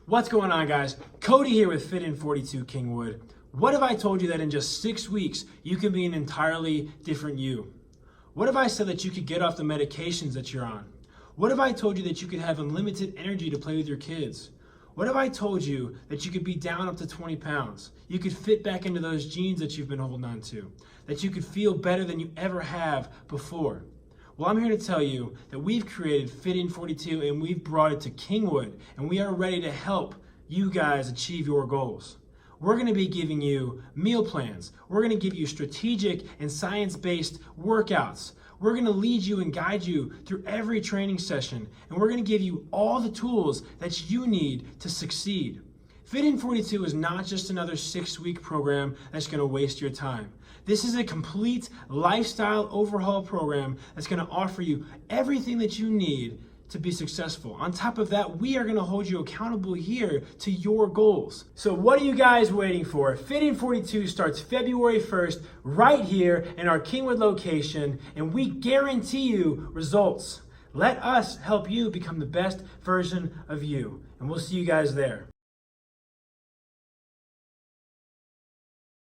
What's going on, guys? Cody here with Fit in 42 Kingwood. What if I told you that in just 6 weeks, you can be an entirely different you? What if I said that you could get off the medications that you're on? What if I told you that you could have unlimited energy to play with your kids? What if I told you that you could be down up to 20 pounds? You could fit back into those jeans that you've been holding on to, that you could feel better than you ever have before. Well, I'm here to tell you that we've created Fit in 42 and we've brought it to Kingwood, and we are ready to help you guys achieve your goals. We're going to be giving you meal plans. We're going to give you strategic and science-based workouts. We're going to lead you and guide you through every training session, and we're going to give you all the tools that you need to succeed. Fit in 42 is not just another 6-week program that's going to waste your time. This is a complete lifestyle overhaul program that's going to offer you everything that you need to be successful. On top of that, we are going to hold you accountable here to your goals. So what are you guys waiting for? Fit in 42 starts February 1st right here in our Kingwood location, and we guarantee you results. Let us help you become the best version of you, and we'll see you guys there.